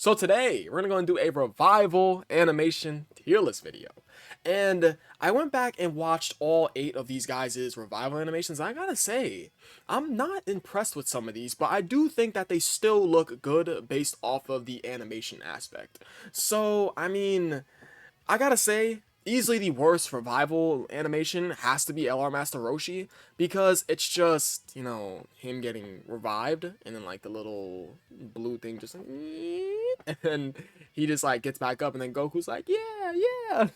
So today, we're gonna go and do a revival animation tier list video. And I went back and watched all 8 of these guys' revival animations, and I gotta say, I'm not impressed with some of these, but I do think that they still look good based off of the animation aspect. So, I mean, I gotta say, easily the worst revival animation has to be LR Master Roshi, because it's just, him getting revived, and then like the little blue thing just like, and then he just like gets back up, and then Goku's like, yeah, yeah.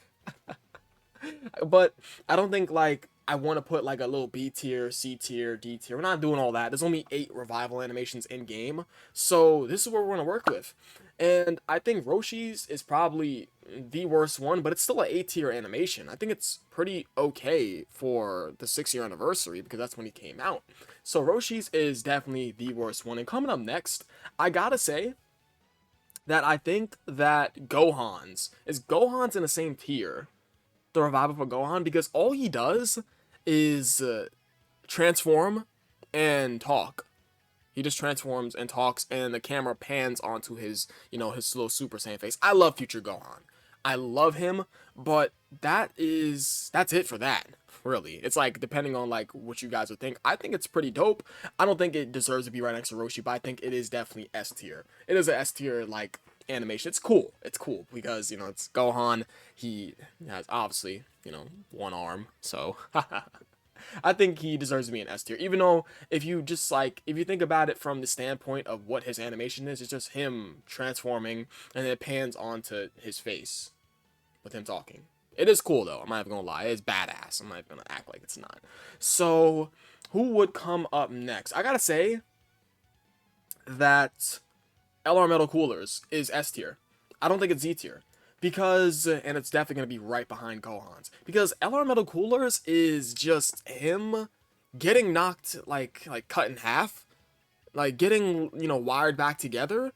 But I don't think like I want to put like a little B tier, C tier, D tier. We're not doing all that. There's only 8 revival animations in game, so this is what we're gonna work with. And I think Roshi's is probably the worst one, but it's still an A tier animation. I think it's pretty okay for the 6-year anniversary because that's when he came out. So Roshi's is definitely the worst one. And coming up next, I gotta say that I think that Gohan's in the same tier, the revival for Gohan, because all he does is transform and talk. He just transforms and talks, and the camera pans onto his, his little Super Saiyan face. I love future Gohan. I love him, but that's it for that. Really, it's like depending on like what you guys would think. I think it's pretty dope. I don't think it deserves to be right next to Roshi, but I think it is definitely S tier. It is a S tier like animation. It's cool. It's cool because it's Gohan. He has obviously one arm, so I think he deserves to be an S tier. Even though if you think about it from the standpoint of what his animation is, it's just him transforming and then it pans onto his face with him talking. It is cool though. I'm not even gonna lie. It's badass. I'm not gonna act like it's not. So who would come up next? I gotta say that LR Metal Coolers is S tier. I don't think it's Z tier. Because, and it's definitely going to be right behind Gohan's, because LR Metal Coolers is just him getting knocked, like cut in half, like getting, wired back together,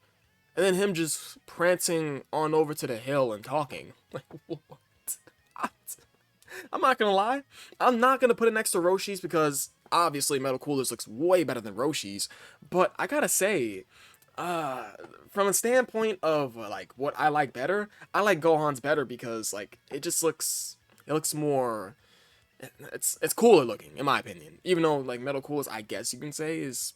and then him just prancing on over to the hill and talking. Like, what? I'm not going to lie. I'm not going to put it next to Roshi's because, obviously, Metal Coolers looks way better than Roshi's, but I gotta say, from a standpoint of like what I like better, I like Gohan's better because like it looks more, it's cooler looking in my opinion. Even though like Metal Coolers, I guess you can say it's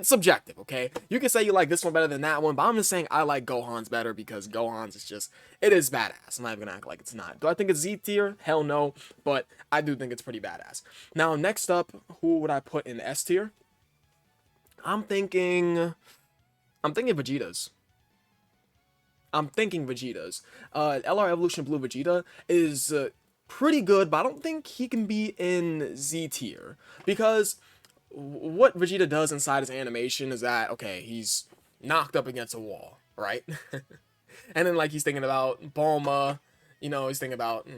subjective, okay? You can say you like this one better than that one, but I'm just saying I like Gohan's better because Gohan's it is badass. I'm not even gonna act like it's not. Do I think it's Z tier? Hell no, but I do think it's pretty badass. Now next up, who would I put in S tier? I'm thinking Vegeta's. LR Evolution Blue Vegeta is pretty good, but I don't think he can be in Z tier. Because what Vegeta does inside his animation is that, okay, he's knocked up against a wall, right? And then, like, he's thinking about Bulma, he's thinking about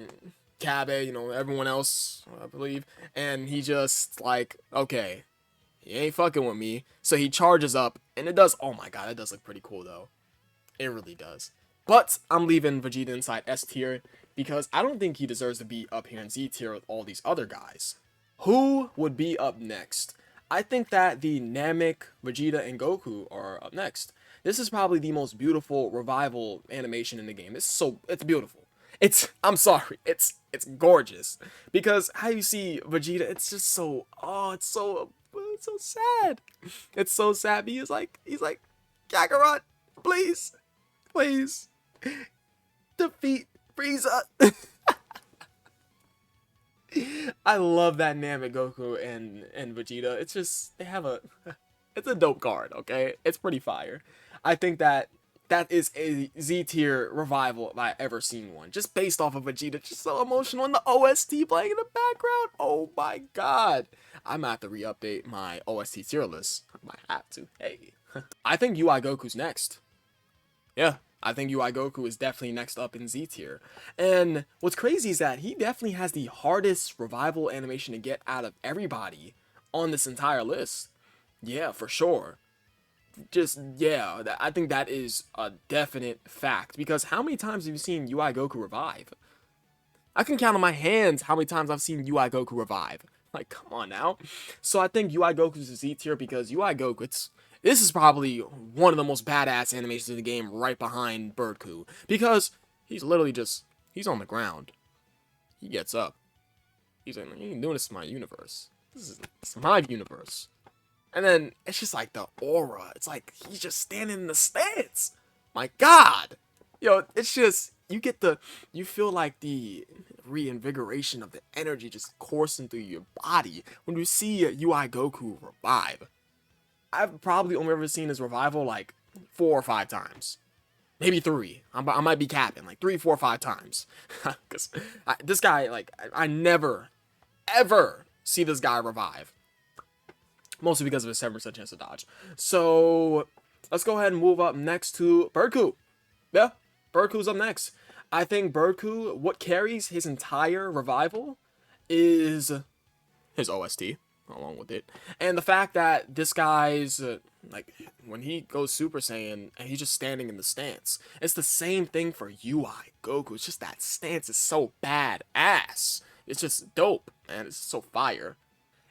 Kabe, everyone else, I believe. And he just, like, okay, he ain't fucking with me. So he charges up, and it does, oh my god, it does look pretty cool, though. It really does. But I'm leaving Vegeta inside S tier, because I don't think he deserves to be up here in Z tier with all these other guys. Who would be up next? I think that the Namek, Vegeta, and Goku are up next. This is probably the most beautiful revival animation in the game. It's beautiful. I'm sorry, it's gorgeous. Because how you see Vegeta, it's just so, it's so sad. It's so sad. He's like, Kakarot, please, defeat Frieza. I love that Namek, Goku, and Vegeta. It's just, it's a dope card, okay? It's pretty fire. I think that is a Z tier revival if I ever seen one. Just based off of Vegeta, just so emotional, and the OST playing in the background. Oh my god. I might have to re-update my OST tier list. I might have to. Hey. I think UI Goku's next. Yeah, I think UI Goku is definitely next up in Z tier. And what's crazy is that he definitely has the hardest revival animation to get out of everybody on this entire list. Yeah, for sure. I think that is a definite fact. Because how many times have you seen UI Goku revive? I can count on my hands how many times I've seen UI Goku revive. Like, come on now. So I think UI Goku's a Z tier because UI Goku, This is probably one of the most badass animations in the game, right behind Birdku, because he's literally just, he's on the ground. He gets up. He's like, you ain't doing this in my universe. This is my universe. And then it's just like the aura. It's like he's just standing in the stance. My God. Yo, it's just, you feel like the reinvigoration of the energy just coursing through your body when you see UI Goku revive. I've probably only ever seen his revival like 4 or 5 times. Maybe 3. I might be capping, like 3, 4, 5 times. Because this guy, like, I never, ever see this guy revive. Mostly because of his 7% chance to dodge. So, let's go ahead and move up next to Birdku. Yeah, Birdku's up next. I think Birdku, what carries his entire revival is his OST, along with it. And the fact that this guy's, like, when he goes Super Saiyan, and he's just standing in the stance. It's the same thing for UI Goku. It's just that stance is so badass. It's just dope, man. It's so fire.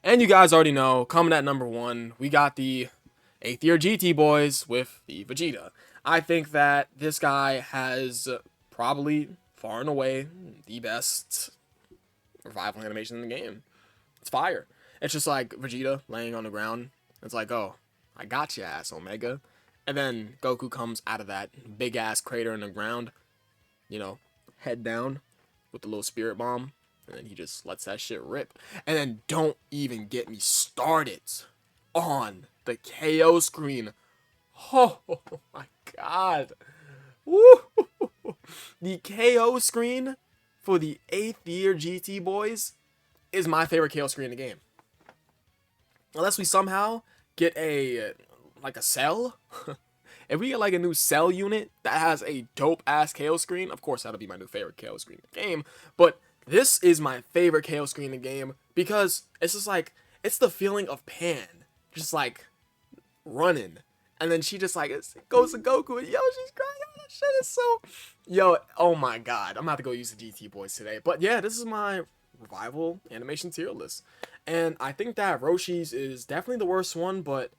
And you guys already know, coming at number 1, we got the 8th year GT boys with the Vegeta. I think that this guy has probably, far and away, the best revival animation in the game. It's fire. It's just like Vegeta laying on the ground. It's like, oh, I got your ass, Omega. And then Goku comes out of that big ass crater in the ground, you know, head down with the little spirit bomb. And then he just lets that shit rip. And then don't even get me started on the KO screen. Oh my God. Woo! The KO screen for the 8th year GT boys is my favorite KO screen in the game. Unless we somehow get a cell. If we get like a new cell unit that has a dope ass KO screen, of course that'll be my new favorite KO screen in the game. But this is my favorite KO screen in the game because it's just like, it's the feeling of Pan just like running. And then she just like, it goes to Goku and yo, she's crying. That shit is so, yo, oh my God. I'm about to go use the GT boys today. But yeah, this is my revival animation tier list. And I think that Roshi's is definitely the worst one, but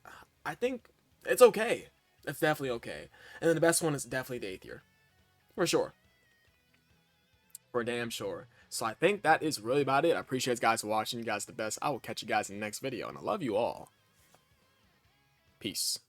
I think it's okay. It's definitely okay. And then the best one is definitely the 8th year. For sure. For damn sure. So I think that is really about it. I appreciate you guys for watching. You guys are the best. I will catch you guys in the next video. And I love you all. Peace.